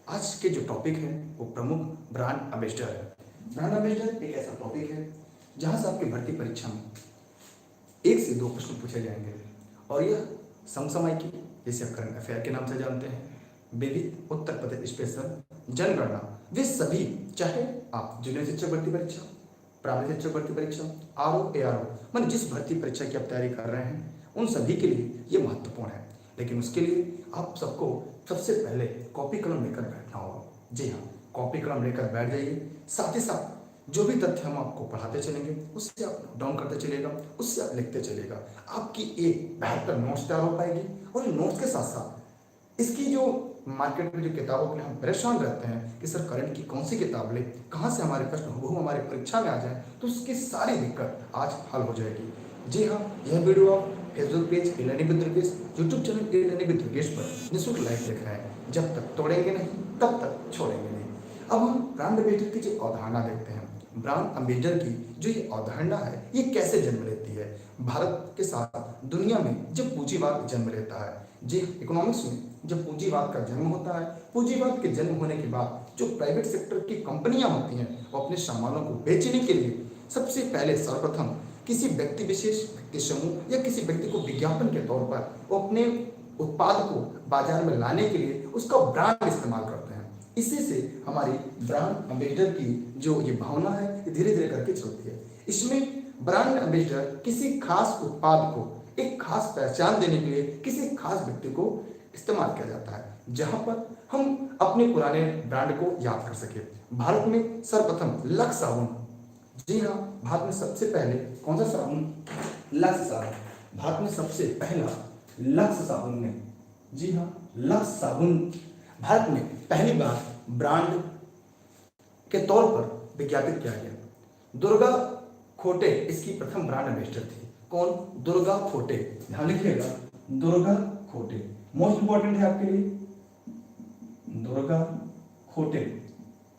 आज के जो टॉपिक है वो प्रमुख ब्रांड एम्बेसडर है। ब्रांड एम्बेसडर एक ऐसा टॉपिक है जहां से आपकी भर्ती परीक्षा में 1 से 2 प्रश्न पूछे जाएंगे और यह समसामयिकी, जिसे आप करंट अफेयर के नाम से जानते हैं, विविध उत्तर प्रदेश स्पेशल, जनगणना, वे सभी, चाहे आप जूनियर शिक्षक भर्ती परीक्षा, प्रारंभिक शिक्षक भर्ती परीक्षा, आरओ एआरओ, मान जिस भर्ती परीक्षा की आप तैयारी कर रहे हैं, उन सभी के लिए ये महत्वपूर्ण है। लेकिन उसके लिए आप सबको सबसे पहले कॉपी कलम लेकर बैठना होगा। जी हाँ, कॉपी कलम लेकर बैठ जाइए। साथ ही साथ जो भी तथ्य हम आपको पढ़ाते चलेंगे उससे आप नोट डाउन करते चलिएगा, उससे आप लिखते चलिएगा। आपकी एक बेहतर नोट्स तैयार हो पाएगी और नोट्स के साथ साथ इसकी जो मार्केट में जो किताबों के लिए हम परेशान रहते हैं कि सर करंट की कौन सी किताब ले, कहाँ से हमारे प्रश्न हुबहू हमारे परीक्षा में आ जाए, तो उसकी सारी दिक्कत आज हल हो जाएगी। जी हाँ, यह वीडियो आप Facebook page A learning with Durgesh, YouTube channel A learning with Durgesh पर निःशुल्क लाइव देख रहे हैं। जब तक तोड़ेंगे नहीं तब तक छोड़ेंगे नहीं। अब हम ब्रांड एम्बेसडर की जो अवधारणा देखते हैं। ब्रांड एम्बेसडर की जो ये अवधारणा है ये कैसे जन्म लेती है। भारत के साथ दुनिया में जब पूंजीवाद जन्म लेता है, जी इकोनॉमिक्स में जब पूंजीवाद का जन्म होता है, पूंजीवाद के जन्म होने के बाद जो प्राइवेट सेक्टर की कंपनियां होती हैं वो अपने सामानों को बेचने के लिए सबसे पहले सर्वप्रथम किसी व्यक्ति विशेष, व्यक्ति समूह या किसी व्यक्ति को विज्ञापन के तौर पर वो अपने उत्पाद को बाजार में लाने के लिए उसका ब्रांड इस्तेमाल करते हैं। इसी से हमारी ब्रांड एम्बेसडर की जो ये भावना है ये धीरे धीरे करके चलती है। इसमें ब्रांड एम्बेसडर किसी खास उत्पाद को एक खास पहचान देने के लिए किसी खास व्यक्ति को इस्तेमाल किया जाता है, जहां पर हम अपने पुराने ब्रांड को याद कर सके। भारत में सर्वप्रथम लक्स साबुन, जी हाँ, भारत में सबसे पहले कौन सा साबुन? लक्स साबुन। भारत में सबसे पहला लक्स साबुन ने, जी हाँ, लक्स साबुन भारत में पहली बार ब्रांड के तौर पर विज्ञापित किया गया। दुर्गा खोटे इसकी प्रथम ब्रांड एम्बेसडर थी। कौन? दुर्गा खोटे। ध्यान लिखिएगा, दुर्गा खोटे मोस्ट इंपॉर्टेंट है आपके लिए। दुर्गा खोटे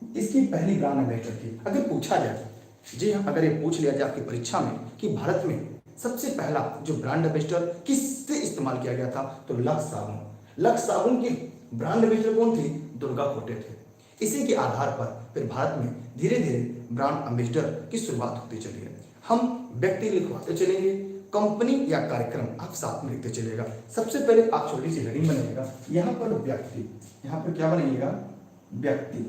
इसकी पहली ब्रांड एम्बेसडर थी। अगर पूछा जाए, जी हाँ, अगर ये पूछ लिया जाए आपकी परीक्षा में कि भारत में सबसे पहला जो ब्रांड एम्बेसडर किससे इस्तेमाल किया गया था, तो लक्स साबुन। लक्स साबुन की ब्रांड एम्बेसडर कौन थी? दुर्गा खोटे थे। इसी के आधार पर फिर भारत में धीरे धीरे ब्रांड एम्बेसडर की शुरुआत होती चली है। हम व्यक्ति लिखवाते चलेंगे, कंपनी या कार्यक्रम आप साथ में लिखते चलेगा। सबसे पहले आप छोटी सी हेडिंग बनाइएगा, यहाँ पर व्यक्ति, यहाँ पर क्या बनाइएगा? व्यक्ति।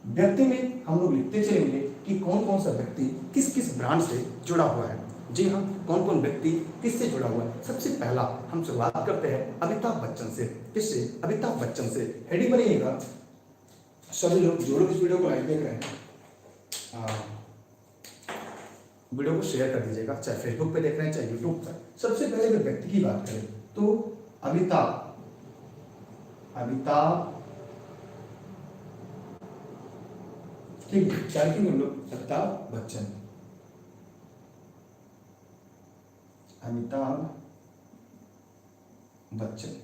व्यक्ति में हम लोग लिखते चलेंगे कि कौन कौन सा व्यक्ति किस किस ब्रांड से जुड़ा हुआ है। जी हाँ, कौन कौन व्यक्ति किससे जुड़ा हुआ है। सबसे पहला हम शुरुआत करते हैं अमिताभ बच्चन से। किससे? अमिताभ बच्चन से। हेडिंग बनाइएगा, सभी लोग जो लोग इस वीडियो को लाइव देख रहे हैं वीडियो को शेयर कर दीजिएगा, चाहे फेसबुक पे देख रहे हैं चाहे यूट्यूब पर। सबसे पहले अगर व्यक्ति की बात करें तो अमिताभ ठीक है, क्या लिखेंगे हम लोग? अमिताभ बच्चन। अमिताभ बच्चन।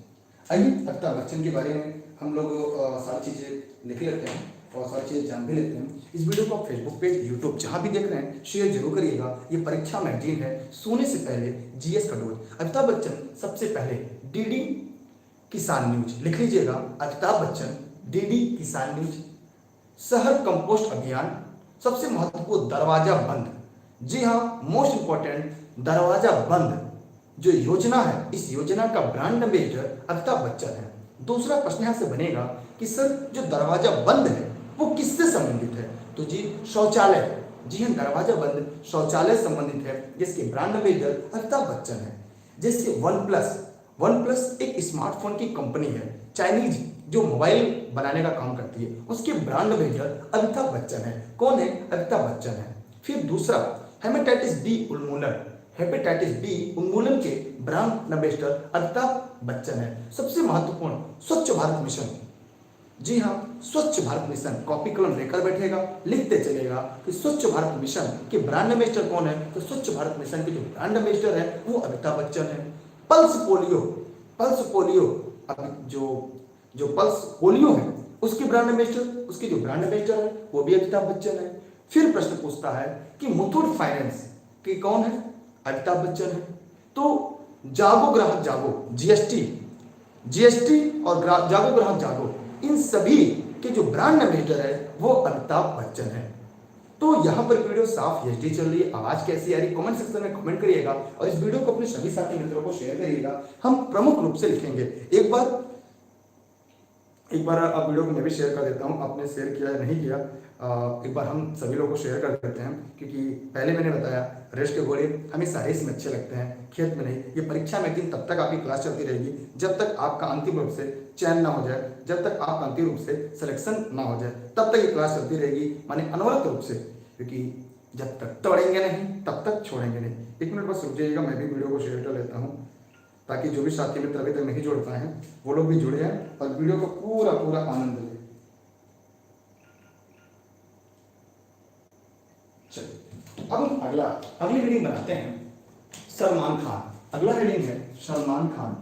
आइए अमिताभ बच्चन के बारे में हम लोग सारी चीजें लिख लेते हैं और सारी चीजें जान भी लेते हैं। इस वीडियो को आप फेसबुक पेज, यूट्यूब जहां भी देख रहे हैं शेयर जरूर करिएगा। ये परीक्षा मैगजीन है, सोने से पहले जीएस का डोज। अमिताभ बच्चन सबसे पहले डीडी किसान न्यूज, लिख लीजिएगा, अमिताभ बच्चन डीडी किसान न्यूज, शहर कंपोस्ट अभियान, सबसे महत्वपूर्ण दरवाजा बंद। जी हाँ, मोस्ट इंपॉर्टेंट दरवाजा बंद जो योजना है, इस योजना का ब्रांड एम्बेसडर अमिताभ बच्चन है। दूसरा प्रश्न यहां से बनेगा कि सर जो दरवाजा बंद है वो किससे संबंधित है? तो जी शौचालय। जी हाँ, दरवाजा बंद शौचालय संबंधित है, जिसके ब्रांड एम्बेसडर अमिताभ बच्चन है। जैसे वन प्लस एक स्मार्टफोन की कंपनी है, चाइनीज जो मोबाइल बनाने का काम करती है, उसके ब्रांड एम्बेसडर अमिताभ बच्चन है। कौन है? अमिताभ बच्चन है। फिर दूसरा हेपेटाइटिस बी उन्मूलन, हेपेटाइटिस बी उन्मूलन के ब्रांड एम्बेसडर अमिताभ बच्चन है। सबसे महत्वपूर्ण स्वच्छ भारत मिशन। जी हाँ, स्वच्छ भारत मिशन। कॉपी कलम लेकर बैठेगा, लिखते चलेगा कि स्वच्छ भारत मिशन के ब्रांड एम्बेसडर कौन है? तो स्वच्छ भारत मिशन के जो ब्रांड एम्बेसडर है वो अमिताभ बच्चन है। पल्स पोलियो जो पल्स पोलियो है उसके ब्रांड एम्बेसडर है वो भी अमिताभ बच्चन है। फिर प्रश्न पूछता है कि मुथूट फाइनेंस की कौन है? अमिताभ बच्चन है। तो जागो ग्राहक जागो, जीएसटी और जागो ग्राहक जागो, इन सभी कि जो ब्रांड एम्बेसडर है वो अमिताभ बच्चन है। तो यहाँ पर वीडियो साफ एचडी चल रही है, आवाज कैसी आ रही है कमेंट सेक्शन में कमेंट करिएगा और इस वीडियो को अपने सभी साथी मित्रों को शेयर करिएगा। हम प्रमुख रूप से लिखेंगे। एक बार आप वीडियो को मैं भी शेयर कर देता हूँ, आपने शेयर किया या नहीं किया, एक बार हम सभी लोगों को शेयर कर देते हैं, क्योंकि पहले मैंने बताया रेस्ट के घोड़े हमेशा रेस में अच्छे लगते हैं, खेत में नहीं। ये परीक्षा में दिन तब तक आपकी क्लास चलती रहेगी जब तक आपका अंतिम रूप से चयन ना हो जाए, जब तक आपका अंतिम रूप से सिलेक्शन ना हो जाए, तब तक ये क्लास चलती रहेगी, माने अनवरत रूप से, क्योंकि जब तक तोड़ेंगे नहीं तब तक छोड़ेंगे नहीं। 1 मिनट बस रुक जाइएगा, मैं भी वीडियो को शेयर कर लेता हूँ ताकि जो भी साथी मित्र अभी तक नहीं जुड़ पाए हैं वो लोग भी जुड़े हैं और वीडियो को पूरा पूरा आनंद लें। चलिए अब हम अगली रीडिंग बनाते हैं। सलमान खान, अगला रीडिंग है सलमान खान।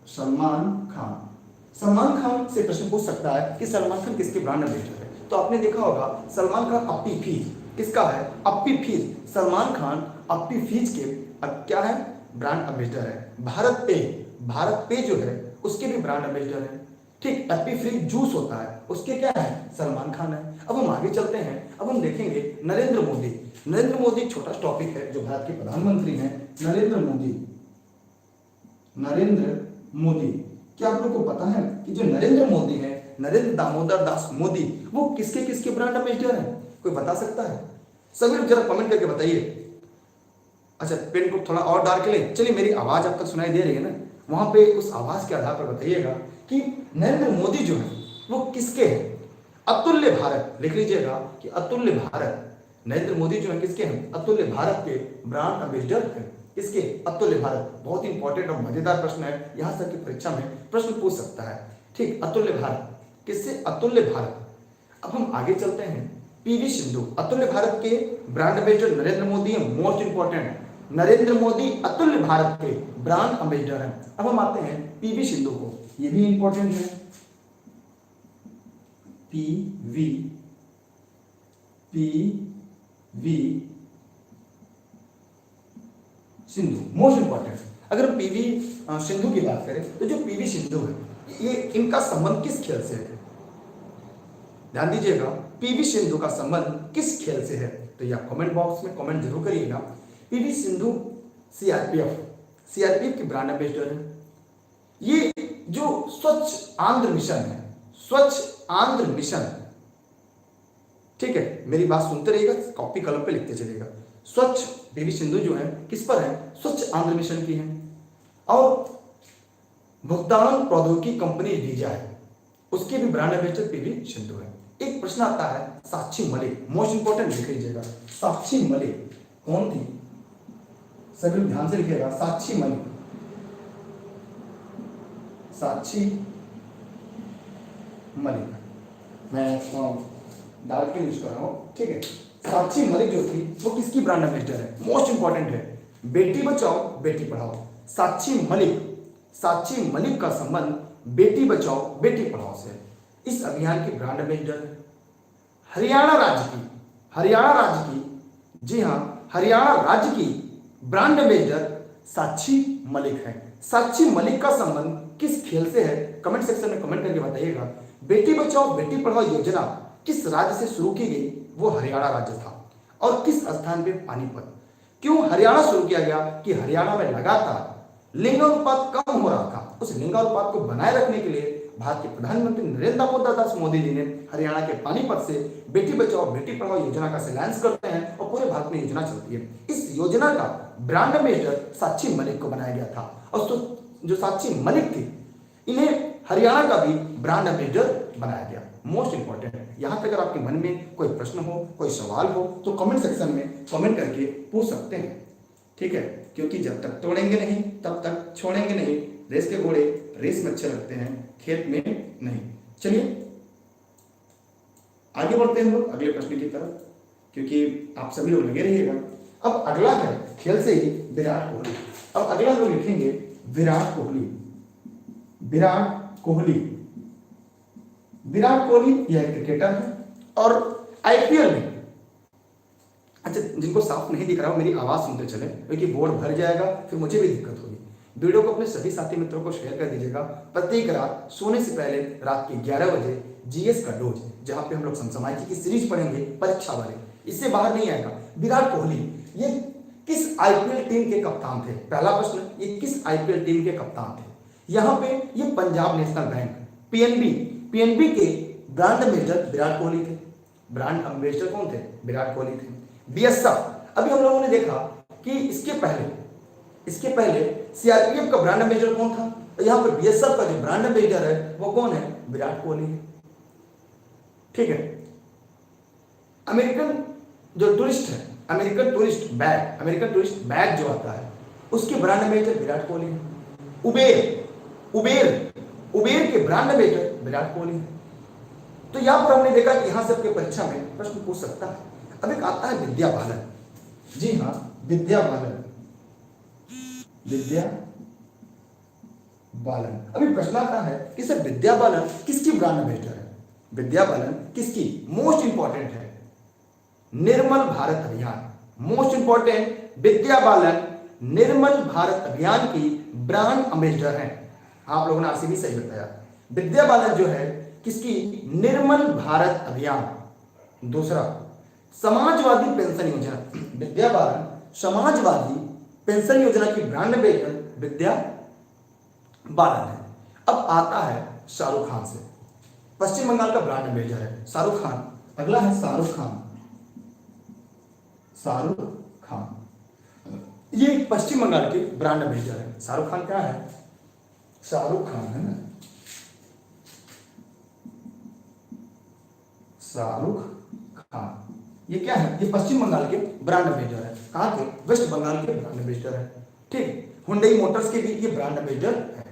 सलमान खान से प्रश्न पूछ सकता है कि सलमान खान किसके ब्रांड एम्बेसडर है। तो आपने देखा होगा सलमान खान अपी फीज किसका है, अपी फीज। सलमान खान अपी फीज के क्या है, ब्रांड एम्बेसडर है। भारत पे जो है उसके भी ब्रांड एम्बेसडर है। ठीक, एप्पी फ्री जूस होता है उसके क्या है, सलमान खान है। अब हम आगे चलते हैं, अब हम देखेंगे नरेंद्र मोदी एक छोटा टॉपिक है जो भारत के प्रधानमंत्री हैं। नरेंद्र मोदी, क्या आप लोगों को पता है कि जो नरेंद्र मोदी है, नरेंद्र दामोदर दास मोदी, वो किसके किसके ब्रांड एम्बेसडर है, कोई बता सकता है? सभी लोग जरा कमेंट करके बताइए। अच्छा, पेन को थोड़ा और डार्क लें। चलिए, मेरी आवाज आप तक सुनाई दे रही है ना, वहां पे उस आवाज के आधार पर बताइएगा कि नरेंद्र मोदी जो है वो किसके हैं। अतुल्य भारत लिख लीजिएगा कि अतुल्य भारत, नरेंद्र मोदी जो है किसके हैं, अतुल्य भारत के ब्रांड एम्बेसडर है। किसके, अतुल्य भारत। बहुत इंपॉर्टेंट और मजेदार प्रश्न है, यहां तक की परीक्षा में प्रश्न पूछ सकता है। ठीक, अतुल्य भारत किससे, अतुल्य भारत। अब हम आगे चलते हैं, पीवी सिंधु, अतुल्य भारत के ब्रांड एम्बेसडर नरेंद्र मोदी है। मोस्ट इंपॉर्टेंट, नरेंद्र मोदी अतुल्य भारत के ब्रांड एम्बेसडर हैं। अब हम आते हैं पीवी सिंधु को, ये भी इंपॉर्टेंट है। PV Sindhu most important. अगर हम पीवी सिंधु की बात करें तो जो पीवी सिंधु है, ये इनका संबंध किस खेल से है, ध्यान दीजिएगा, पीवी सिंधु का संबंध किस खेल से है। तो यह कमेंट बॉक्स में कमेंट जरूर करिएगा। पीवी सिंधु सीआरपीएफ की ब्रांड एम्बेसडर है। ये जो स्वच्छ आंध्र मिशन है, स्वच्छ आंध्र मिशन, ठीक है, मेरी बात सुनते रहिएगा, कॉपी कलम पे लिखते चलिएगा। स्वच्छ पीवी सिंधु जो है किस पर है, स्वच्छ आंध्र मिशन की है। और भुगतान प्रौद्योगिकी कंपनी वीजा है, उसके भी ब्रांड एम्बेसडर पीवी सिंधु है। एक प्रश्न आता है साक्षी मलिक, मोस्ट इंपॉर्टेंट लिख लीजिएगा। साक्षी मलिक कौन थी, सभी लोग ध्यान से लिखिएगा। साक्षी मलिक मैं डाल के यूज कर रहा हूं, ठीक है। साक्षी मलिक जो थी वो किसकी ब्रांड एम्बेसडर है, मोस्ट इंपॉर्टेंट है, बेटी बचाओ बेटी पढ़ाओ। साक्षी मलिक का संबंध बेटी बचाओ बेटी पढ़ाओ से। इस अभियान की ब्रांड एम्बेसडर है हरियाणा राज्य की, जी हां, हरियाणा राज्य की ब्रांड एम्बेसडर साक्षी मलिक है। साक्षी मलिक का संबंध किस खेल से है, कमेंट सेक्शन में कमेंट करके बताइएगा। बेटी बचाओ बेटी पढ़ाओ योजना किस राज्य से शुरू की गई, वो हरियाणा राज्य था। और किस स्थान पे, पानीपत। क्यों हरियाणा शुरू किया गया, कि हरियाणा में लगातार लिंगानुपात कम हो रहा था, उस लिंगानुपात को बनाए रखने के लिए भारत के प्रधानमंत्री नरेंद्र दामोदर दास मोदी जी ने हरियाणा के पानीपत से बेटी बचाओ बेटी पढ़ाओ योजना का शिलान्यास करते हैं और पूरे भारत में योजना चलती है। इस योजना का ब्रांड एम्बेसडर साक्षी मलिक को बनाया गया था। और जो साक्षी मलिक थी, इन्हें हरियाणा का भी ब्रांड एम्बेसडर बनाया गया। मोस्ट इंपॉर्टेंट है। यहां तक अगर आपके मन में कोई प्रश्न हो, कोई सवाल हो, तो कमेंट सेक्शन में कमेंट करके पूछ सकते हैं, ठीक है। क्योंकि जब तक तोड़ेंगे नहीं तब तक छोड़ेंगे नहीं। रेस के घोड़े रेस में अच्छे लगते हैं, खेत में नहीं। चलिए आगे बढ़ते हैं हम लोग अगले प्रश्न की तरफ, क्योंकि आप सभी लोग लगे रहिएगा। अब अगला है खेल से ही विराट कोहली। अब अगला हम लोग लिखेंगे विराट कोहली यह क्रिकेटर है और आईपीएल में, अच्छा जिनको साफ नहीं दिख रहा हो मेरी आवाज सुनते चले, क्योंकि बोर्ड भर जाएगा फिर मुझे भी दिक्कत होगी। वीडियो को अपने सभी साथी मित्रों को शेयर कर दीजिएगा। प्रत्येक रात सोने से पहले रात के 11 बजे जीएस का डोज, जहां पे हम लोग समसामयिकी की सीरीज पढ़ेंगे परीक्षा वाले, इससे बाहर नहीं आएगा। विराट कोहली ये किस आईपीएल टीम के कप्तान थे? पहला प्रश्न, ये किस आईपीएल टीम के कप्तान थे? यहाँ पे ये पंजाब नेशनल बैंक पीएनबी के ब्रांड एम्बेसडर विराट कोहली थे। ब्रांड एम्बेसडर कौन थे? विराट कोहली थे। बीएसएफ, अभी हम लोगों ने देखा कि इसके पहले सीआरपीएफ का ब्रांड एम्बेसडर कौन था, तो यहाँ पर बीएसएफ का जो ब्रांड एम्बेसडर है वो कौन है? विराट कोहली है। ठीक है। अमेरिकन जो टूरिस्ट है, अमेरिकन टूरिस्ट बैग जो आता है उसके ब्रांड एम्बेसडर विराट कोहली है। उबेर के ब्रांड एम्बेसडर विराट कोहली है। तो यहां पर हमने देखा कि यहां से आपके परीक्षा में प्रश्न पूछ सकता है। अब एक आता है विद्या बालन। जी हाँ, विद्या बालन। अभी प्रश्न आता है कि सर विद्या बालन किसकी ब्रांड एम्बेसडर है? विद्या बालन किसकी? मोस्ट इंपॉर्टेंट है निर्मल भारत अभियान। मोस्ट इंपॉर्टेंट, विद्या बालन निर्मल भारत अभियान की ब्रांड एम्बेसडर है। आप लोगों ने आरसीबी सही बताया। विद्या बालन जो है किसकी? निर्मल भारत अभियान। दूसरा, समाजवादी पेंशन योजना। विद्या बालन समाजवादी पेंशन योजना की ब्रांड एम्बेसडर विद्या बालन है। अब आता है शाहरुख खान से। पश्चिम बंगाल का ब्रांड एम्बेसडर है शाहरुख खान। अगला है शाहरुख खान, ये पश्चिम बंगाल के ब्रांड एम्बेसडर है। शाहरुख खान क्या है? शाहरुख खान है ना, शाहरुख खान ये क्या है? ये पश्चिम बंगाल के ब्रांड एम्बेसडर है। कहां के? वेस्ट बंगाल के ब्रांड एम्बेसडर है। ठीक, हुंडई मोटर्स के भी ये ब्रांड एम्बेसडर है।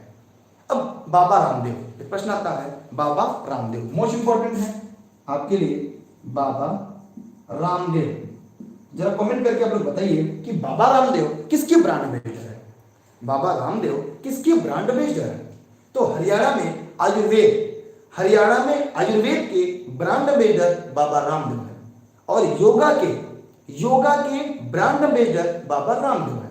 अब बाबा रामदेव, एक प्रश्न आता है, बाबा रामदेव मोस्ट इंपॉर्टेंट है आपके लिए। बाबा रामदेव, जरा कमेंट करके आप लोग बताइए कि बाबा रामदेव किसकी ब्रांड एम्बेसडर है? बाबा रामदेव किसकी ब्रांड एम्बेसडर है? तो हरियाणा में आयुर्वेद के ब्रांड एम्बेसडर बाबा रामदेव है और योगा के ब्रांड एम्बेसडर बाबा रामदेव है।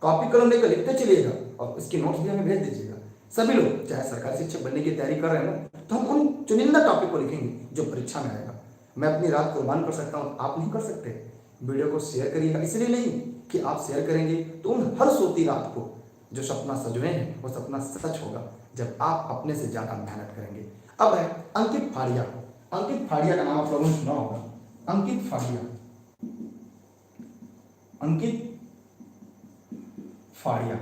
कॉपी कलम लेकर लिखते चलिएगा और इसके नोट्स भी हमें भेज दीजिएगा। सभी लोग चाहे सरकारी शिक्षक बनने की तैयारी कर रहे हैं ना, तो हम उन चुनिंदा टॉपिक को लिखेंगे जो परीक्षा में आएगा। मैं अपनी रात कुर्बान कर सकता हूं, आप नहीं कर सकते। वीडियो को शेयर करिएगा, इसलिए नहीं कि आप शेयर करेंगे तो उन हर सोती रात को जो सपना सजोए हैं वो सपना सच होगा जब आप अपने से ज्यादा मेहनत करेंगे। अब है अंकित फाड़िया। अंकित फाड़िया का नाम आप लोगों ने सुना होगा। अंकित फाड़िया,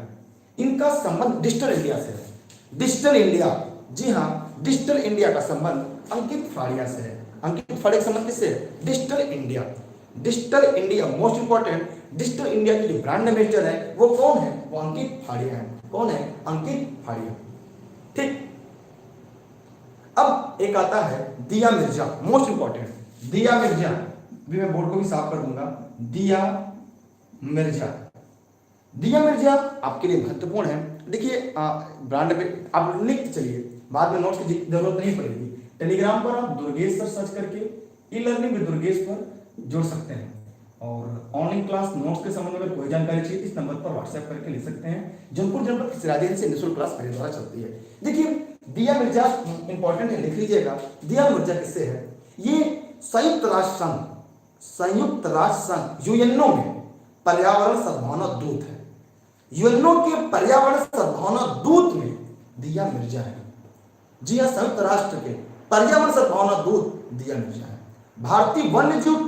इनका संबंध डिजिटल इंडिया से है। डिजिटल इंडिया, जी हाँ, डिजिटल इंडिया का संबंध अंकित फाड़िया से है। अंकित फाड़िया का संबंध किससे है? Digital India most important, digital India की जो ब्रांड एम्बेसडर है वो कौन है? वो अंकित फाड़िया है। कौन है? अंकित फाड़िया। ठीक, अब एक आता है दिया मिर्जा, मोस्ट इंपॉर्टेंट। दिया मिर्जा, भी मैं बोर्ड को भी साफ कर दूंगा। दिया मिर्जा आपके लिए महत्वपूर्ण है। देखिए ब्रांड में आप लिखते चलिए, बाद में नोट्स की जरूरत नहीं पड़ेगी। टेलीग्राम पर आप दुर्गेश सर सर्च करके ई लर्निंग विद दुर्गेश पर जुड़ सकते हैं और ऑनलाइन क्लास नोट्स के संबंध में अगर कोई जानकारी चाहिए इस नंबर पर व्हाट्सएप करके ले सकते हैं। जौनपुर जनपद सिराजेल से निःशुल्क क्लास मेरे द्वारा चलती है। देखिए दिया मिर्जा इंपॉर्टेंट है, लिख लीजिएगा। दिया मिर्जा किससे है? ये संयुक्त राष्ट्र संघ यूएनओ में पर्यावरण सद्भावना दूत है। यूएनओ के पर्यावरण सद्भावना दूत में दिया मिर्जा है। जी हाँ, संयुक्त राष्ट्र के पर्यावरण सद्भावना दूत दिया मिर्जा है। भारतीय वन्यजीव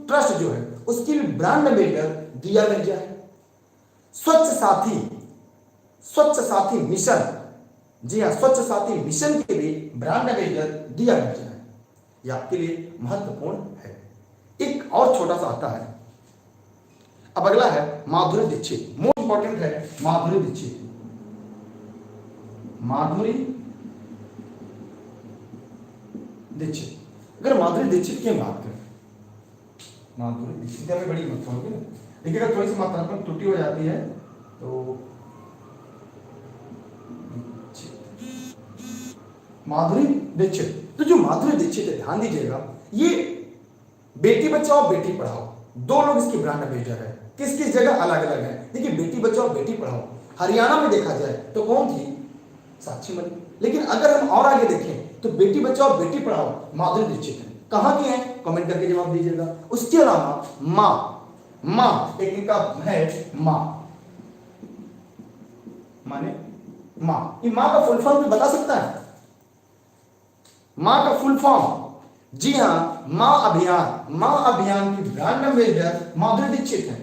ट्रस्ट जो है उसकी ब्रांड एम्बेसडर दिया मिर्जा है। स्वच्छ साथी मिशन, जी हाँ, स्वच्छ साथी मिशन के लिए ब्रांड एम्बेसडर दिया मिर्जा है। यह आपके लिए महत्वपूर्ण है। एक और छोटा सा आता है। अब अगला है माधुरी दीक्षित, मोस्ट इंपॉर्टेंट है। माधुरी दीक्षित, अगर माधुरी दीक्षित की बात करें, माधुरी दीक्षित में बड़ी मत होगी ना, देखिए अगर थोड़ी सी मात्रात्मक त्रुटि हो जाती है तो माधुरी दीक्षित, तो जो माधुरी दीक्षित है ध्यान दीजिएगा, ये बेटी बचाओ बेटी पढ़ाओ दो लोग इसकी ब्रांड एम्बेसडर है। किस किस जगह अलग अलग है, देखिए बेटी बचाओ बेटी पढ़ाओ हरियाणा में देखा जाए तो कौन थी? साक्षी मलिक। लेकिन अगर हम और आगे देखें तो बेटी बचाओ बेटी पढ़ाओ माधुरी दीक्षित है। कहाँ की है? कमेंट करके जवाब दीजिएगा। उसके अलावा माँ एक इनका है माँ माने माँ, ये माँ का फुल फॉर्म भी बता सकता है? माँ का फुल फॉर्म, जी हाँ, माँ अभियान की ब्रांड एम्बेसडर माधुरी दीक्षित है।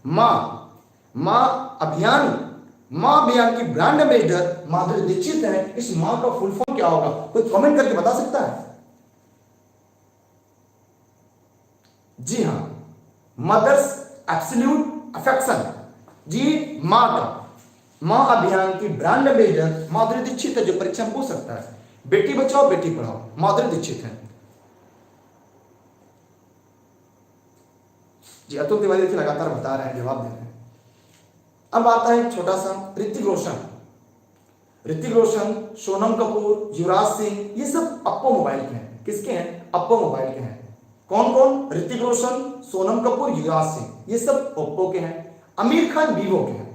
माँ अभियान की ब्रांड एम्बेसडर माधुरी दीक्षित है। इस माँ का फुल फॉर्म क्या होगा? कोई कमेंट करके बता सकता है? जी हाँ, मदर्स एब्सोल्यूट अफेक्शन। जी माँ अभियान की ब्रांड एम्बेसडर माधुरी दीक्षित है, जो परीक्षा में पूछ सकता है। बेटी बचाओ बेटी पढ़ाओ माधुरी दीक्षित है। जी अतुल तिवारी देखिए लगातार बता रहे हैं, जवाब दे रहे हैं। अब आता है छोटा सा ऋतिक रोशन, सोनम कपूर, युवराज सिंह, ये सब अप्पो मोबाइल के हैं। किसके हैं? अप्पो मोबाइल के हैं। कौन? ऋतिक रोशन, सोनम कपूर, युवराज सिंह, ये सब ओप्पो के हैं। आमिर खान वीवो के हैं।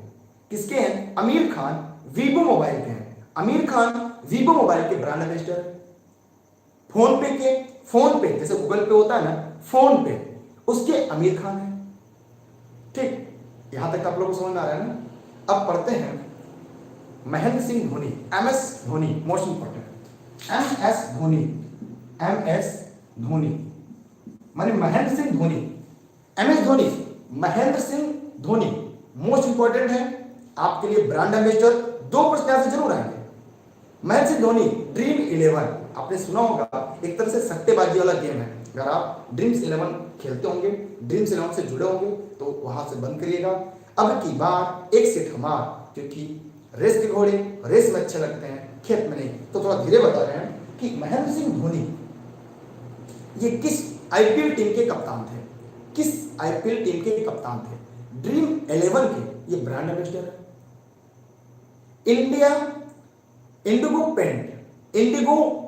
किसके हैं? आमिर खान वीवो मोबाइल के हैं। आमिर खान वीवो मोबाइल के ब्रांड एम्बेसडर। फोन पे जैसे गूगल पे होता है ना, फोन पे उसके आमिर खान है। ठीक, यहां तक आप लोगों को समझ में आ रहा है ना? अब पढ़ते हैं Mahendra Singh Dhoni, MS Dhoni, most important, MS Dhoni माने Mahendra Singh Dhoni, MS Dhoni, Mahendra Singh Dhoni most important है आपके लिए ब्रांड एम्बेसडर। 2 प्रश्न यहां से जरूर आएंगे। महेंद्र सिंह धोनी ड्रीम 11, आपने सुना होगा, एक तरह से सट्टेबाजी वाला गेम है। अगर आप ड्रीम्स 11 खेलते होंगे, ड्रीम्स 11 से जुड़े होंगे तो वहां से बंद करिएगा। अब की बार एक सेट हमार, क्योंकि रेस के घोड़े रेस में अच्छे लगते हैं, खेत में नहीं, तो थोड़ा धीरे बता रहे हैं कि महेंद्र सिंह धोनी ये किस IPL टीम के कप्तान थे? किस IPL टीम के कप्तान थे? ड्रीम 11 के ये ब्रांड एम्बेसडर है। इंडिगो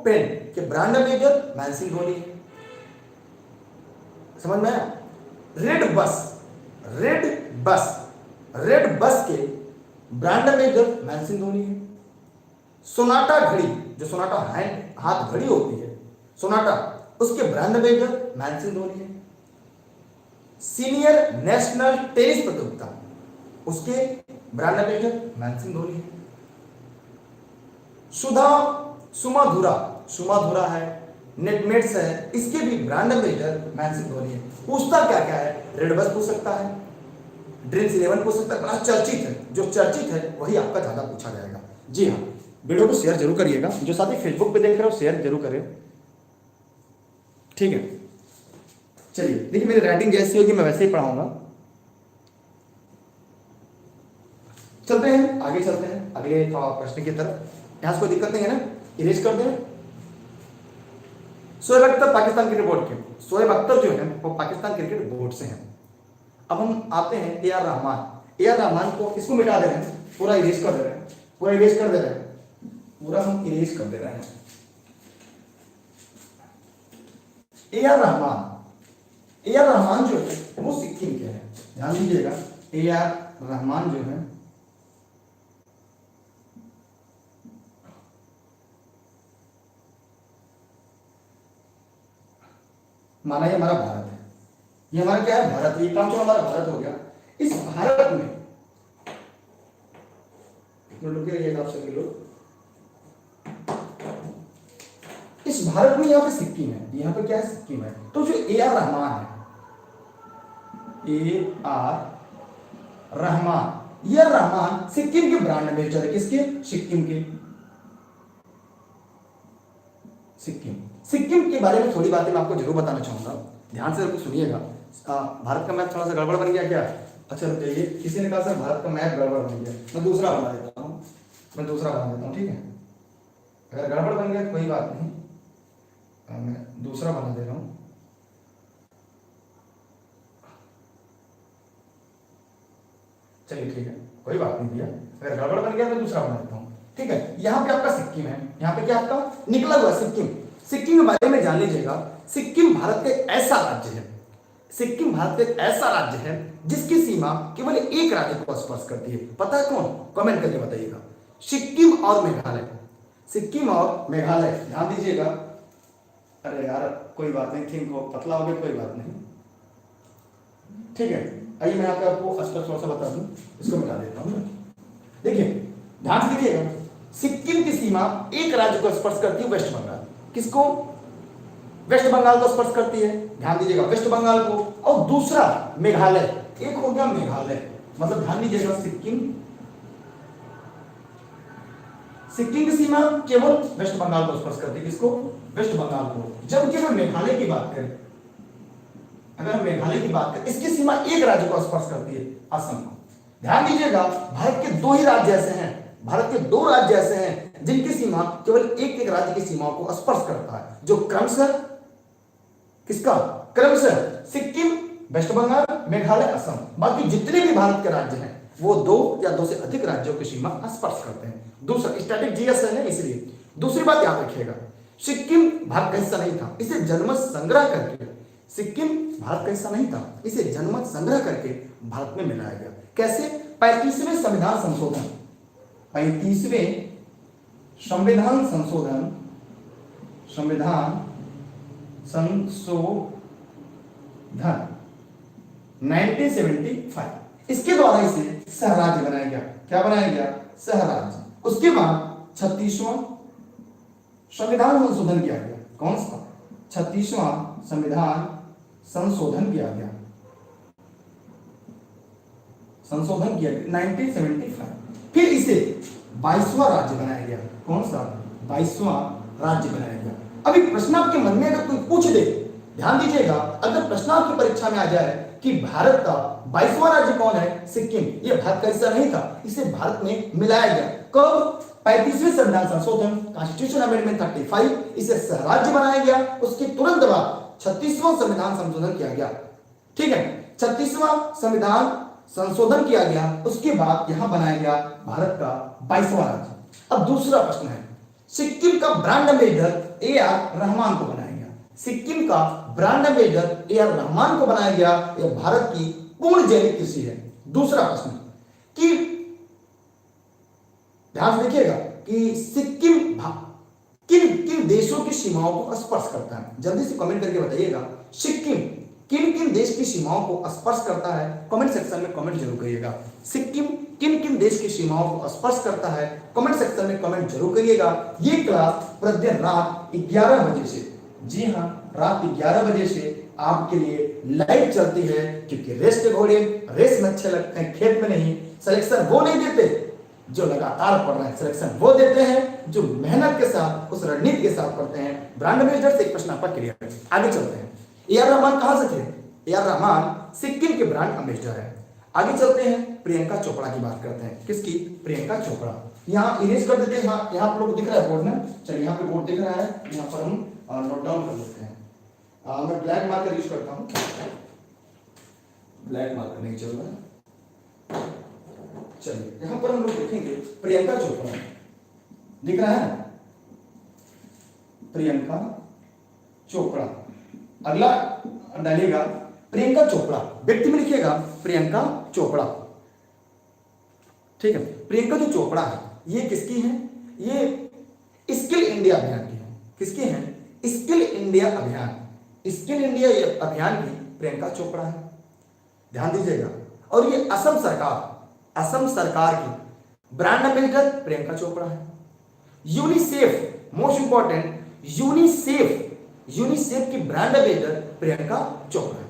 पेंट के ब्रांड एम्बेसडर महेंद्र सिंह धोनी है। समझ में आया? रेड बस के ब्रांड एम्बेसडर महेंद्र सिंह धोनी है। सोनाटा घड़ी, जो सोनाटा हाथ घड़ी होती है, सोनाटा, उसके ब्रांड एम्बेसडर महेंद्र सिंह धोनी है। सीनियर नेशनल टेनिस प्रतियोगिता, उसके ब्रांड एम्बेसडर महेंद्र सिंह धोनी है। सुमाधुरा है, नेटमेट्स है, इसके भी ब्रांड एम्बेसडर महेंद्र सिंह धोनी है। पूछता क्या है? रेड बस पूछ सकता है, ड्रीम्स 11 पूछ सकता है, बड़ा चर्चित है, जो चर्चित है वही आपका ज्यादा पूछा जाएगा। जी हाँ, वीडियो को शेयर जरूर करिएगा, जो साथी फेसबुक पे देख रहे हो शेयर जरूर करें, ठीक है। चलिए देखिए, मेरी राइटिंग जैसी होगी मैं वैसे ही पढ़ाऊंगा। चलते हैं आगे, चलते हैं अगले प्रश्न की तरफ। यहां से कोई दिक्कत नहीं है ना? इरेज कर दें। शोएब अख्तर पाकिस्तान क्रिकेट बोर्ड के, शोएब अख्तर जो है वो पाकिस्तान क्रिकेट बोर्ड से हैं। अब हम आते हैं AR रहमान को, इसको मिटा दे रहे हैं, पूरा इरेज कर दे रहे हैं, पूरा हम इरेज कर दे रहे हैं। AR रहमान जो है वो सिक्किम के हैं, ध्यान दीजिएगा। AR रहमान जो है माना ये हमारा भारत है, ये हमारा क्या है? भारत। ये काम जो हमारा भारत हो गया। इस भारत में सभी लोग, इस भारत में यहाँ पे सिक्किम है, यहाँ पे क्या है? सिक्किम है। तो जो AR रहमान है, AR रहमान, ये रहमान सिक्किम के ब्रांड एम्बेसडर है। किसके? सिक्किम के। सिक्किम के बारे में थोड़ी बातें मैं आपको जरूर बताना चाहूंगा, ध्यान से जरूर सुनिएगा। भारत का मैप थोड़ा सा गड़बड़ बन गया क्या? अच्छा रुकिए, किसी ने कहा सर भारत का मैप गड़बड़ बन गया, मैं दूसरा बना देता हूँ, ठीक है। अगर गड़बड़ बन गया तो कोई बात नहीं, मैं दूसरा बना दे रहा हूँ। चलिए ठीक है, कोई बात नहीं भैया, अगर गड़बड़ बन गया तो दूसरा बना देता हूँ, ठीक है। यहाँ पे आपका सिक्किम है, यहाँ पे क्या आपका निकला हुआ सिक्किम। सिक्किम के बारे में जान लीजिएगा। सिक्किम भारत का ऐसा राज्य है, सिक्किम भारत का एक ऐसा राज्य है जिसकी सीमा केवल एक राज्य को स्पर्श करती है। पता है कौन? कमेंट करके बताइएगा। सिक्किम और मेघालय, सिक्किम और मेघालय, ध्यान दीजिएगा। अरे यार कोई बात नहीं, थिंक हो पतला हो गया, कोई बात नहीं, ठीक है। आइए मैं आपको स्पष्ट तौर से बता दूं, इसको मिटा देता हूं। देखिए ध्यान से देखिएगा, सिक्किम की सीमा एक राज्य को स्पर्श करती है, वेस्ट बंगाल। किसको? वेस्ट बंगाल को स्पर्श करती है, ध्यान दीजिएगा, वेस्ट बंगाल को। और दूसरा मेघालय, एक हो गया मेघालय, मतलब ध्यान दीजिएगा सिक्किम, सिक्किम की सीमा केवल वेस्ट बंगाल को स्पर्श करती है। किसको? वेस्ट बंगाल को। जबकि अगर मेघालय की बात करें, अगर मेघालय की बात करें, इसकी सीमा एक राज्य को स्पर्श करती है, असम को। ध्यान दीजिएगा, भारत के दो ही राज्य ऐसे हैं, भारत के दो राज्य ऐसे हैं जिनकी सीमा केवल एक एक राज्य की सीमाओं को स्पर्श करता है, जो क्रमशः किसका? क्रमशः सिक्किम, वेस्ट बंगाल, मेघालय, असम। बाकी जितने भी भारत के राज्य हैं वो दो या दो से अधिक राज्यों की सीमा स्पर्श करते हैं। दूसरा स्टैटिक जीएस है ना, इसलिए। दूसरी बात याद रखिएगा, सिक्किम भारत का हिस्सा नहीं था, इसे जनमत संग्रह करके, सिक्किम भारत का हिस्सा नहीं था, इसे जनमत संग्रह करके भारत में मिलाया गया। कैसे? 35वें संविधान संशोधन, 35वें संविधान संशोधन, संविधान संशोधन 1975, इसके द्वारा इसे सहराज्य बनाया गया। क्या बनाया गया? सहराज्य। उसके बाद 36वां संविधान संशोधन किया गया। कौन सा? 36वां संविधान संशोधन किया गया, संशोधन किया गया 1975। फिर इसे 22वां राज्य बनाया गया। कौन सा? 22वां राज्य बनाया गया। अभी प्रश्न आपके मन में अगर कोई पूछ दे, ध्यान दीजिएगा, अगर प्रश्न आपकी परीक्षा में आ जाए कि भारत का 22वां राज्य कौन है? सिक्किम। ये भारत का हिस्सा नहीं था, इसे भारत में मिलाया गया। कब? 35वें संविधान संशोधन, कॉन्स्टिट्यूशन अमेंडमेंट 35, इसे सहराज्य बनाया गया। उसके तुरंत बाद 36वां संविधान संशोधन किया गया। ठीक है, 36वां संविधान संशोधन किया गया, उसके बाद यहां बनाया गया भारत का 22वां राज्य। अब दूसरा प्रश्न है, सिक्किम का ब्रांड एम्बेसडर ए.आर. रहमान को बनाया गया। सिक्किम का ब्रांड एम्बेसडर ए.आर. रहमान को बनाया गया। यह भारत की पूर्ण जैविक कृषि है। दूसरा प्रश्न कि ध्यान से देखिएगा कि सिक्किम किन किन देशों की सीमाओं को स्पर्श करता है? जल्दी से कमेंट करके बताइएगा, सिक्किम किन किन देश की सीमाओं को स्पर्श करता है? कमेंट सेक्शन में कमेंट जरूर करिएगा। सिक्किम किन किन देश की सीमाओं को स्पर्श करता है? कमेंट सेक्शन में कमेंट जरूर करिएगा। ये क्लास प्रतिदिन रात 11 बजे से, जी हाँ, रात 11 बजे से आपके लिए लाइव चलती है, क्योंकि रेस के घोड़े रेस में अच्छे लगते हैं, खेत में नहीं। सिलेक्शन वो नहीं देते जो लगातार पढ़ रहे हैं, सिलेक्शन वो देते हैं जो मेहनत के साथ, उस रणनीति के साथ पढ़ते हैं। ब्रांड एम्बेसडर से एक प्रश्न आपका क्लियर है। आगे चलते हैं। ए.आर. रहमान कहां से थे? ए.आर. रहमान सिक्किम के ब्रांड एम्बेसडर है। आगे चलते हैं, प्रियंका चोपड़ा की बात करते हैं। किसकी? प्रियंका चोपड़ा। यहाँ इरेज कर देते हैं। यहाँ आप लोग दिख रहा है बोर्ड में, चलिए यहाँ पे बोर्ड दिख रहा है, यहाँ पर हम नोट डाउन कर लेते हैं। मैं ब्लैक मार्कर यूज करता हूँ, ब्लैक मार्कर नहीं चल रहा है। चलिए यहां पर हम लोग देखेंगे प्रियंका चोपड़ा, दिख रहा है प्रियंका चोपड़ा। अगला डालिएगा प्रियंका चोपड़ा, व्यक्ति में लिखिएगा प्रियंका चोपड़ा। ठीक है, प्रियंका जो चोपड़ा है ये किसकी है? ये स्किल इंडिया अभियान की है। किसकी है? स्किल इंडिया अभियान, स्किल इंडिया अभियान की प्रियंका चोपड़ा है, ध्यान दीजिएगा। और ये असम सरकार की ब्रांड एम्बेसडर प्रियंका चोपड़ा है। यूनिसेफ, मोस्ट इंपॉर्टेंट, यूनिसेफ की ब्रांड एम्बेसडर प्रियंका चोपड़ा है।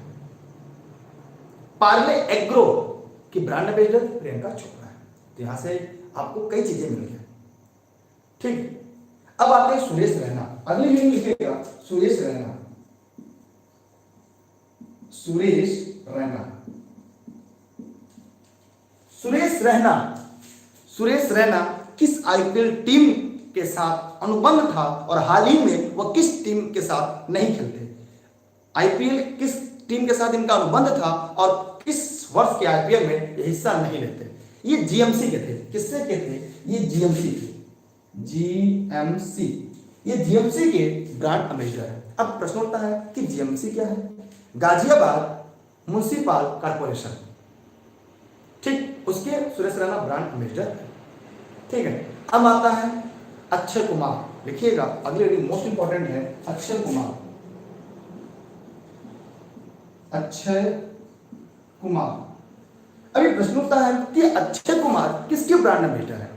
पार्ले एग्रो की ब्रांड एम्बेसडर प्रियंका चोपड़ा है। तो यहां से आपको कई चीजें मिल गई। ठीक, अब आते हैं सुरेश रैना। अगली मीनिंग लिखिएगा सुरेश रैना। सुरेश रैना किस आईपीएल टीम के साथ अनुबंध था और हाल ही में वह किस टीम के साथ नहीं खेलते? आईपीएल किस टीम के साथ इनका अनुबंध था और किस वर्ष के आईपीएल में ये हिस्सा नहीं लेते? ये जीएमसी के थे। किससे के थे? ये जीएमसी के, ये जीएमसी के ब्रांड एम्बेसडर है। अब प्रश्न उठता है कि जीएमसी क्या है? गाजियाबाद म्युनिसिपल कॉर्पोरेशन, ठीक, उसके सुरेश रैना ब्रांड एम्बेसडर है। ठीक है, अब आता है अक्षय कुमार, लिखिएगा अगले रीडिंग मोस्ट इंपॉर्टेंट है अक्षय कुमार। अक्षय कुमार, अभी प्रश्न उठता है कि अक्षय कुमार किसके ब्रांड एम्बेसडर है।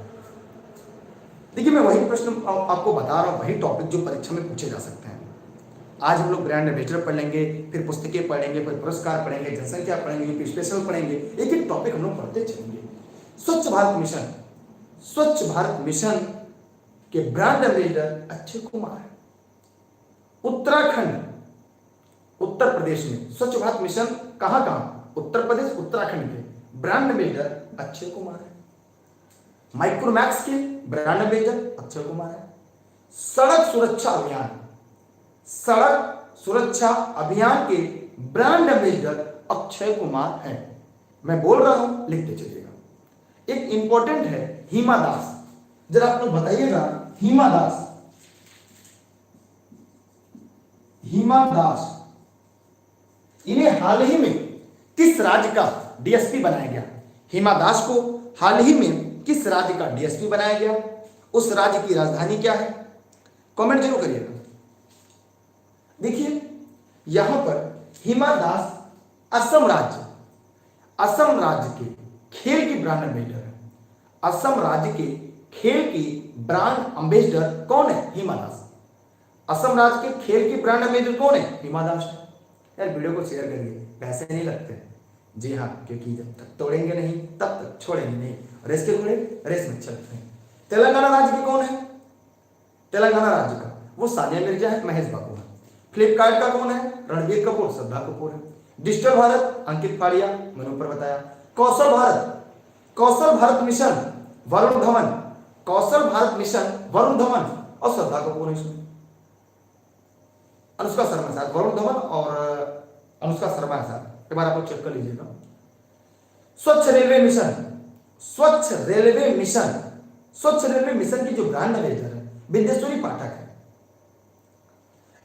देखिए मैं वही प्रश्न आपको बता रहा हूं, वही टॉपिक जो परीक्षा में पूछे जा सकते हैं। आज हम लोग ब्रांड एम्बेसडर पढ़ लेंगे, फिर पुस्तकें पढ़ेंगे, फिर पुरस्कार पढ़ेंगे, जनसंख्या पढ़ेंगे, फिर स्पेशल पढ़ेंगे, एक एक टॉपिक हम लोग पढ़ते चलेंगे। स्वच्छ भारत मिशन, स्वच्छ भारत मिशन के ब्रांड एम्बेसडर अक्षय कुमार है। उत्तराखंड, उत्तर प्रदेश में स्वच्छ भारत मिशन कहां कहां, उत्तर प्रदेश उत्तराखंड के ब्रांड एम्बेसडर अक्षय कुमार है। माइक्रोमैक्स के ब्रांड एम्बेसडर अक्षय कुमार है। सड़क सुरक्षा अभियान, सड़क सुरक्षा अभियान के ब्रांड एम्बेसडर अक्षय कुमार है। मैं बोल रहा हूं, लिखते चलिएगा। एक इंपॉर्टेंट है हिमा दास, जरा आप लोग बताइएगा हिमा दास, हिमा दास, इन्हें हाल ही में किस राज्य का डीएसपी बनाया गया। हिमा दास को हाल ही में किस राज्य का डीएसपी बनाया गया, उस राज्य की राजधानी क्या है, कमेंट जरूर करिएगा। देखिए यहां पर हिमा दास असम राज्य, असम राज्य के खेल की ब्रांड एम्बेसडर है। असम राज्य के खेल की ब्रांड एम्बेसडर कौन है, हिमा दास। असम राज्य के खेल की ब्रांड एम्बेसडर कौन है, हिमा दास। यार वीडियो को शेयर करिए, पैसे नहीं लगते। जी हाँ, क्योंकि जब तक तोड़ेंगे नहीं तब तक छोड़ेंगे नहीं। रेस के घोड़े रेस में चलते हैं। तेलंगाना राज्य के कौन है, तेलंगाना राज्य का वो सानिया मिर्जा है, महेश बाबू है। फ्लिपकार्ट का कौन है, रणबीर कपूर, श्रद्धा कपूर है। डिजिटल भारत अंकित फाड़िया, मैंने ऊपर बताया। कौशल भारत, कौशल भारत मिशन वरुण धवन, कौशल भारत मिशन वरुण धवन और श्रद्धा कपूर है इसमें। अनुष्का शर्मा साहब, वरुण धवन और अनुष्का शर्मा साहब, एक बार आप लोग चेक कर लीजिएगा। स्वच्छ रेलवे मिशन, स्वच्छ रेलवे मिशन, स्वच्छ रेलवे मिशन की जो ब्रांड एम्बेसडर है बिंदेश्वरी पाठक है।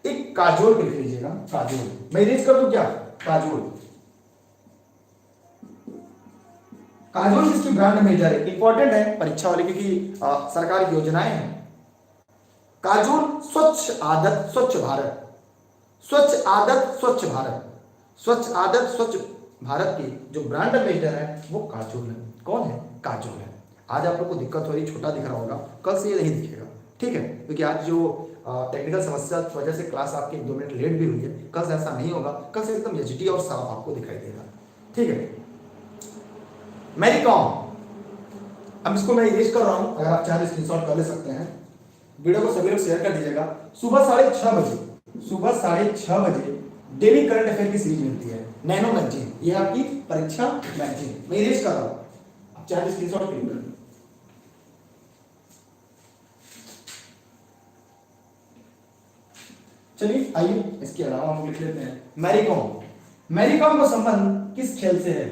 एक काजोल लिख लीजिएगा, काजोल, मैं रीड कर दूं क्या, काजोल, काजोल किसकी ब्रांड एम्बेसडर है, इंपॉर्टेंट है परीक्षा वाले क्योंकि सरकार की योजनाएं हैं। काजोल स्वच्छ आदत स्वच्छ भारत, स्वच्छ आदत स्वच्छ भारत, स्वच्छ आदत स्वच्छ भारत की जो ब्रांड एम्बेसडर है वो काजोल है। कौन है, काजोल है। आज आप लोग को दिक्कत हो रही, छोटा दिख रहा होगा, कल से ये नहीं दिखेगा, ठीक है, क्योंकि आज जो टेक्निकल समस्या की वजह से क्लास आपकी 1-2 मिनट लेट भी हुई है, कल से ऐसा नहीं होगा, कल से एकदम एचडी और साफ आपको दिखाई देगा, ठीक है। मैरी कॉम, अब इसको मैं इरेज कर रहा हूं, अगर आप चाहे स्क्रीनशॉट कर ले सकते हैं। वीडियो को सभी लोग शेयर कर दीजिएगा। सुबह 6:30 बजे, सुबह 6:30 बजे डेली करंट अफेयर की सीरीज मिलती है, नैनो मैगजीन, ये आपकी परीक्षा मैगजीन, मैं इरेज कर रहा हूं, आप चाहे स्क्रीनशॉट क्लिक कर। चलिए आइए इसके अलावा हम लिख लेते हैं मैरी कॉम। मैरी कॉम का संबंध किस खेल से है,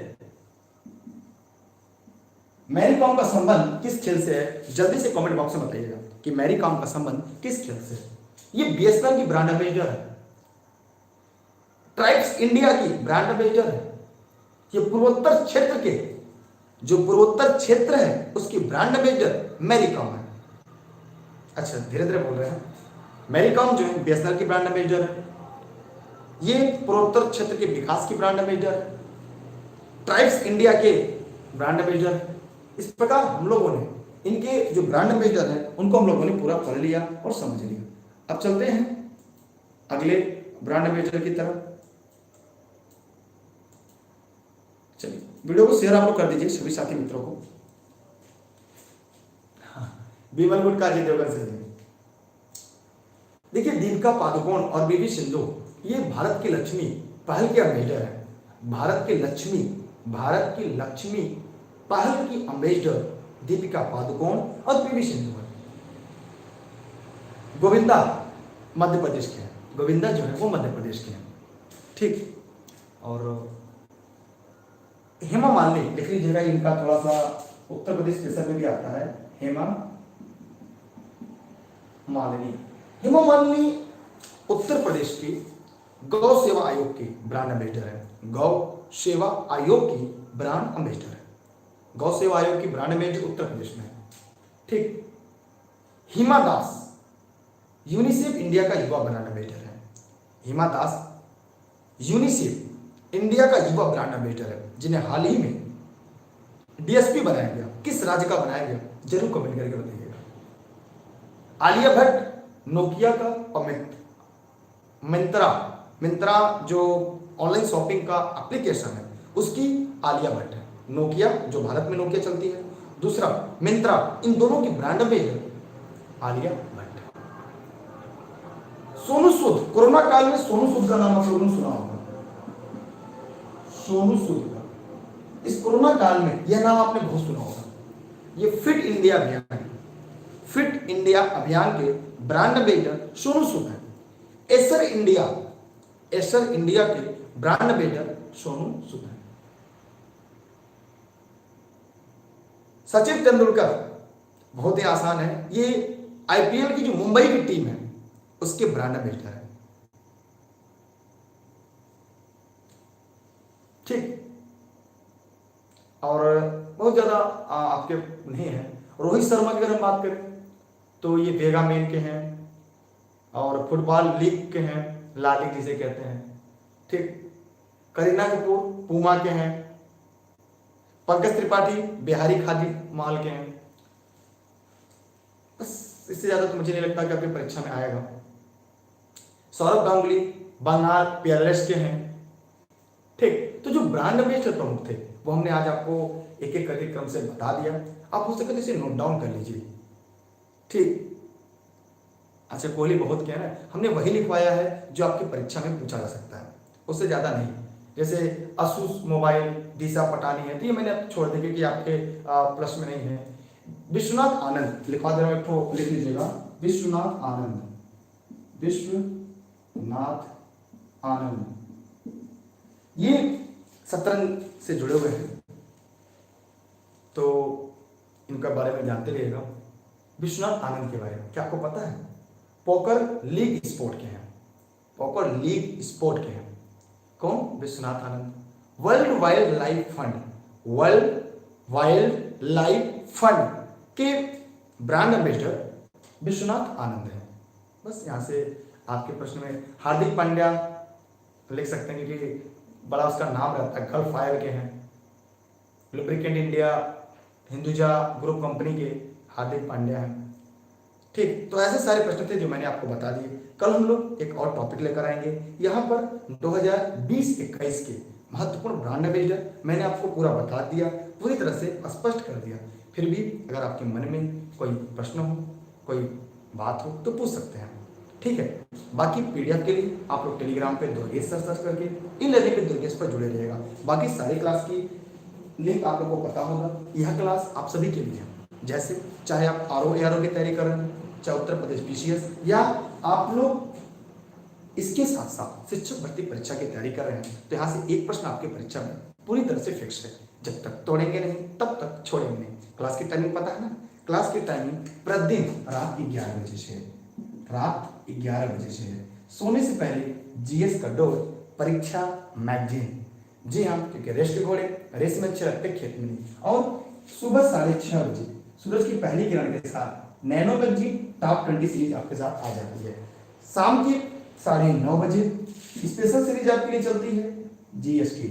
मैरी कॉम का संबंध किस खेल से है, जल्दी से कमेंट बॉक्स में बताइएगा कि मैरी कॉम का संबंध किस खेल से है। ये बीएसएनएल की ब्रांड एम्बेसडर है, ट्राइब्स इंडिया की ब्रांड एम्बेसडर है, ये पूर्वोत्तर क्षेत्र के जो पूर्वोत्तर क्षेत्र है उसकी ब्रांड एम्बेसडर मैरी कॉम है। अच्छा धीरे धीरे बोल रहे हैं। मैरी कॉम जो है बीएसएनएल की ब्रांड एम्बेसडर है, ये पूर्वोत्तर क्षेत्र के विकास की ब्रांड एम्बेसडर है, ट्राइब्स इंडिया के ब्रांड एम्बेसडर है। इस प्रकार हम लोगों ने इनके जो ब्रांड एम्बेसडर है उनको हम लोगों ने पूरा पढ़ लिया और समझ लिया। अब चलते हैं अगले ब्रांड एम्बेसडर की तरफ। चलिए वीडियो को शेयर आप लोग कर दीजिए सभी साथी मित्रों को। विमल गुट का अजय देवगन से देखिए, दीपिका पादुकोण और बीवी सिंधु ये भारत की लक्ष्मी पहल के एम्बेसडर है। भारत की लक्ष्मी, भारत की लक्ष्मी पहल की एम्बेसडर दीपिका पादुकोण और पीवी सिंधु है। गोविंदा मध्य प्रदेश के हैं, गोविंदा जो है वो मध्य प्रदेश के हैं, ठीक। और हेमा मालिनी लिख लीजिएगा, इनका थोड़ा सा उत्तर प्रदेश पेशर में भी आता है, हेमा मालिनी। हेमा मालिनी उत्तर प्रदेश की गौ सेवा आयोग की ब्रांड एम्बेसडर है, गौ सेवा आयोग की ब्रांड एम्बेसडर है। गौ सेवा आयोग की ब्रांड एम्बेसडर उत्तर प्रदेश में है। ठीक। हिमा दास यूनिसेफ इंडिया का युवा ब्रांड एम्बेसडर है। हिमा दास यूनिसेफ इंडिया का युवा ब्रांड एम्बेसडर है, जिन्हें हाल ही में डीएसपी बनाया गया। किस राज्य का बनाया गया, जरूर कमेंट करके बताइएगा। आलिया भट्ट नोकिया का और मिंत्रा जो ऑनलाइन शॉपिंग का एप्लीकेशन है उसकी आलिया भट्ट है। नोकिया जो भारत में नोकिया चलती है, दूसरा मिंत्रा, इन दोनों की brand ambassador Alia Bhatt. Sonu Sood, corona काल में सोनू सूद का नाम आप लोगों ने सुना होगा। सोनू सूद का इस कोरोना काल में यह नाम आपने बहुत सुना होगा। ये फिट इंडिया अभियान, फिट इंडिया अभियान के ब्रांड एम्बेसडर सोनू सूद है। एसर इंडिया के ब्रांड एम्बेसडर सोनू सूद है। सचिन तेंदुलकर, बहुत ही आसान है, ये आईपीएल की जो मुंबई की टीम है उसके ब्रांड एम्बेसडर है। ठीक। और बहुत ज्यादा आपके नहीं है। रोहित शर्मा की अगर हम बात करें तो ये वेगा मेन के हैं और फुटबॉल लीग के हैं, ला लीग जिसे कहते हैं। ठीक। करीना कपूर पूमा के हैं। पंकज त्रिपाठी बिहारी खादी माल के हैं। बस इससे ज्यादा तो मुझे नहीं लगता कि आपकी परीक्षा में आएगा। सौरभ गांगुली बंगाल पीएलएस के हैं। ठीक। तो जो ब्रांड एम्बेसडर प्रमुख थे वो हमने आज आपको एक एक करके क्रम से बता दिया। आप हो सके तो इसे नोट डाउन कर लीजिए। ठीक। अच्छा, कोहली बहुत क्या है, हमने वही लिखवाया है जो आपकी परीक्षा में पूछा जा सकता है, उससे ज्यादा नहीं। जैसे असूस मोबाइल दिशा पटानी है, तो ये मैंने छोड़ दिया क्योंकि आपके प्लस में नहीं है। विश्वनाथ आनंद लिखवा दे रहा हूं, लिख लीजिएगा। विश्वनाथ आनंद ये शतरंज से जुड़े हुए हैं, तो इनका बारे में जानते रहिएगा। विश्वनाथ आनंद के बारे में क्या आपको पता है? पोकर लीग स्पोर्ट के हैं। पोकर लीग स्पोर्ट के हैं। कौन? Vishwanath Anand. World wild life fund के ब्रांड एम्बेसडर विश्वनाथ आनंद है। बस यहां से आपके प्रश्न में हार्दिक पांड्या लिख सकते हैं क्योंकि बड़ा उसका नाम रहता है। गल्फ फायर के हैं। Lubricant India Hinduja group company के हार्दिक पांड्या हैं। ठीक। तो ऐसे सारे प्रश्न थे जो मैंने आपको बता दिए। कल हम लोग एक और टॉपिक लेकर आएंगे। यहाँ पर 2020-21 के महत्वपूर्ण ब्रांड एम्बेसडर मैंने आपको पूरा बता दिया, पूरी तरह से स्पष्ट कर दिया। फिर भी अगर आपके मन में कोई प्रश्न हो, कोई बात हो तो पूछ सकते हैं। ठीक है। बाकी पीडीएफ के लिए आप लोग टेलीग्राम पे दुर्गेश सर सर्च करके इन लर्निंग पे दुर्गेश पर जुड़े रहिएगा। बाकी सारी क्लास की लिंक आप लोगों को पता होगा। यह क्लास आप सभी के लिए है। जैसे चाहे आप आरओ एआरओ की तैयारी कर रहे हैं, चाहे उत्तर प्रदेश पीसीएस, या आप लोग इसके साथ साथ शिक्षक भर्ती परीक्षा की तैयारी कर रहे हैं, तो यहाँ से एक प्रश्न आपकी परीक्षा में पूरी तरह से फिक्स है। जब तक तोड़ेंगे नहीं तब तक छोड़ेंगे नहीं। क्लास की टाइमिंग पता है ना? क्लास की टाइमिंग प्रतिदिन रात 11 बजे से है। रात 11 बजे से है। सोने से पहले जीएस का डोज, परीक्षा मैगजीन। जी हाँ, क्योंकि रेस के घोड़े रेस में अच्छे लगते, खेत में नहीं। और सुबह 6:30 बजे सूरज की पहली किरण के साथ नैनो मैगजीन टॉप 20 सीरीज आपके साथ आ जाती है। शाम के 9:30 बजे स्पेशल सीरीज आपके लिए चलती है जीएसटी।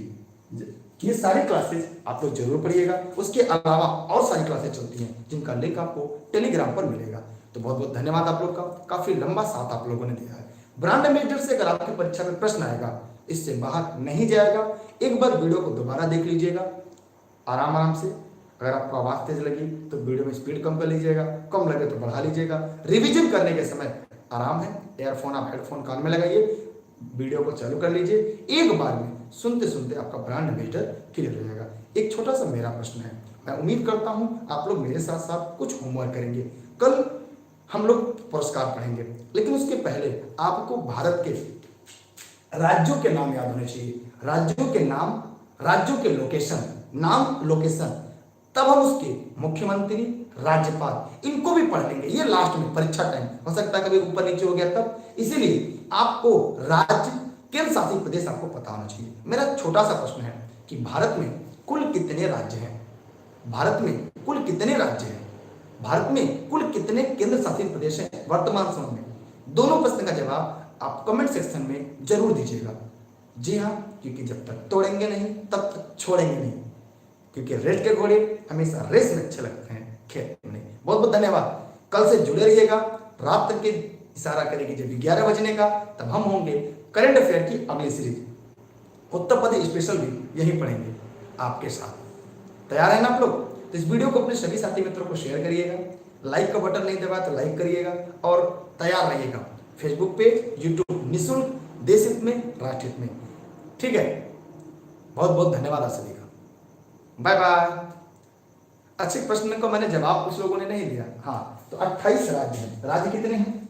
ये सारी क्लासेस आप लोग जरूर पढ़िएगा। उसके अलावा और सारी क्लासेस चलती हैं जिनका लिंक आपको टेलीग्राम पर मिलेगा। तो बहुत बहुत धन्यवाद आप लोग का। काफी लंबा साथ आप लोगों ने दिया है। ब्रांड एम्बेसडर से अगर आपकी परीक्षा में प्रश्न आएगा, इससे बाहर नहीं जाएगा। एक बार वीडियो को दोबारा देख लीजिएगा आराम से। अगर आपको आवाज तेज लगी तो वीडियो में स्पीड कम कर लीजिएगा, कम लगे तो बढ़ा लीजिएगा। रिवीजन करने के समय आराम है, एयरफोन आप हेडफोन कान में लगाइए, वीडियो को चालू कर लीजिए। एक बार में सुनते सुनते आपका ब्रांड एम्बेसडर क्लियर हो जाएगा। एक छोटा सा मेरा प्रश्न है, मैं उम्मीद करता हूं आप लोग मेरे साथ साथ कुछ होमवर्क करेंगे। कल हम लोग पुरस्कार पढ़ेंगे, लेकिन उसके पहले आपको भारत के राज्यों के नाम याद होने चाहिए। राज्यों के नाम, राज्यों के लोकेशन, नाम लोकेशन, तब हम उसके मुख्यमंत्री, राज्यपाल, इनको भी पढ़ लेंगे। ये लास्ट में परीक्षा टाइम हो सकता है कभी ऊपर नीचे हो गया तब, इसीलिए आपको राज्य, केंद्र शासित प्रदेश आपको पता होना चाहिए। मेरा छोटा सा प्रश्न है, कि भारत में कुल कितने राज्य हैं, भारत में कुल कितने राज्य हैं, भारत में कुल कितने केंद्र शासित प्रदेश हैं वर्तमान समय में। दोनों प्रश्न का जवाब आप कमेंट सेक्शन में जरूर दीजिएगा। जी हाँ, क्योंकि जब तक तोड़ेंगे नहीं तब तक छोड़ेंगे नहीं, क्योंकि रेत के घोड़े हमेशा रेस में अच्छे लगते हैं, खेत में नहीं। बहुत बहुत धन्यवाद। कल से जुड़े रहिएगा, रात तक के इशारा करेगी जब 11 बजने का, तब हम होंगे करंट अफेयर की अगली सीरीज उत्तर प्रदेश स्पेशल भी यही पढ़ेंगे आपके साथ। तैयार है ना आप लोग? तो इस वीडियो को अपने सभी साथी मित्रों को शेयर करिएगा, लाइक का बटन नहीं दबाया तो लाइक करिएगा, और तैयार रहिएगा फेसबुक पेज, यूट्यूब निःशुल्क, देश हित में, राष्ट्र हित में। ठीक है, बहुत बहुत धन्यवाद आप सभी का, बाय बाय। अच्छे प्रश्न को मैंने जवाब कुछ लोगों ने नहीं दिया। हाँ, तो 28 राज्य हैं। राज्य कितने हैं?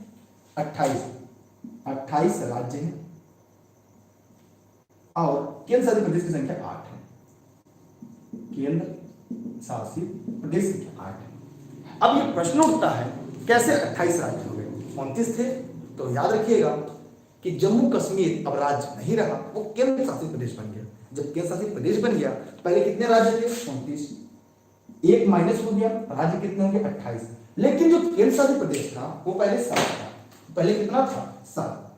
28 राज्य हैं और केंद्र शासित प्रदेश की संख्या 8 है। केंद्र शासित प्रदेश की संख्या 8 है। अब ये प्रश्न उठता है कैसे 28 राज्य हो गए? 29 थे, तो याद रखिएगा कि जम्मू कश्मीर अब राज्य नहीं रहा, वो केंद्र शासित प्रदेश बन गया। जब केंद्र शासित प्रदेश बन गया, पहले कितने राज्य थे? 29, एक माइनस हो गया, राज्य कितने होंगे? 28। लेकिन जो केंद्र शासित प्रदेश था वो पहले 7 था। पहले कितना था? 7।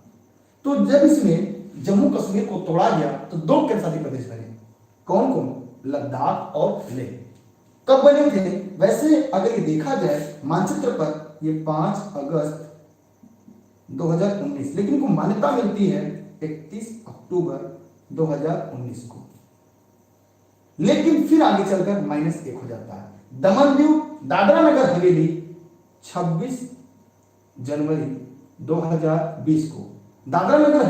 तो जब इसमें जम्मू कश्मीर को तोड़ा गया तो 2 केंद्र शासित प्रदेश बने। कौन कौन? लद्दाख और लेह। कब बने थे? वैसे अगर ये देखा जाए मानचित्र पर, ये 5 अगस्त 2019, लेकिन को मान्यता मिलती है 31 अक्टूबर 2019 को। लेकिन फिर आगे चलकर -1 हो जाता है। दमन दीव दादरा नगर हवेली 26 जनवरी 2020 को दादरा नगर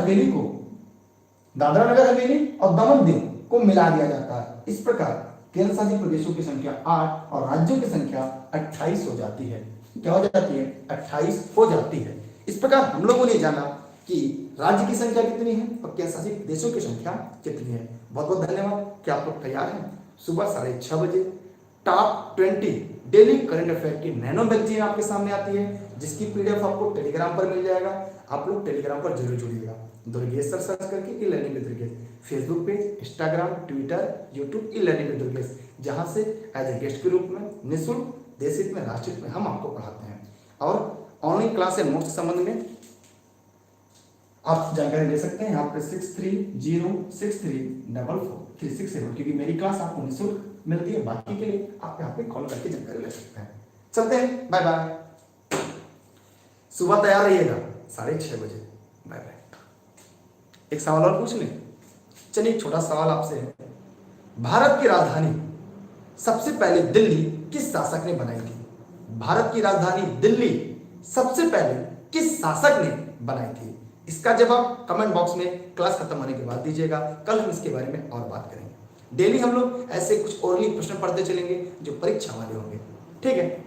हवेली और दमन दीव को मिला दिया जाता है। इस प्रकार केंद्र शासित प्रदेशों की संख्या 8 और राज्यों की संख्या 28 हो जाती है। क्या हो जाती है? 28 हो जाती है। इस प्रकार हम लोगों ने जाना कि राज्य की संख्या कितनी है और केंद्र शासित प्रदेशों की संख्या कितनी है। बहुत बहुत धन्यवाद। क्या आप लोग तैयार हैं? सुबह 6:30 बजे टॉप 20 डेली करंट अफेयर की नैनो मैगजीन आपके सामने आती है, जिसकी पीडीएफ आपको टेलीग्राम पर मिल जाएगा। आप लोग टेलीग्राम पर जरूर जुड़िएगा, दुर्गेश सर सर्च करके e learning with Durgesh, Facebook page, Instagram, Twitter, YouTube e learning with Durgesh, जहां से एज ए गेस्ट के रूप में निःशुल्क, देश हित में, राष्ट्र हित में हम आपको पढ़ाते हैं। और ऑनलाइन क्लास या नोट्स के संबंध में आप जानकारी ले सकते हैं यहाँ पर 6306344367, क्योंकि मेरी क्लास आपको निःशुल्क मिलती है। बाकी के लिए आप यहाँ पे कॉल करके जानकारी ले सकते हैं। चलते हैं, बाय बाय। सुबह तैयार रहिएगा 6:30 बजे। Bye bye. एक सवाल और पूछ लें? चलिए, एक छोटा सवाल आपसे है। भारत की राजधानी सबसे पहले दिल्ली किस शासक ने बनाई थी? भारत की राजधानी दिल्ली सबसे पहले किस शासक ने बनाई थी? इसका जवाब कमेंट बॉक्स में क्लास खत्म होने के बाद दीजिएगा। कल हम इसके बारे में और बात करेंगे। डेली हम लोग ऐसे कुछ और प्रश्न पढ़ते चलेंगे जो परीक्षा वाले होंगे। ठीक है।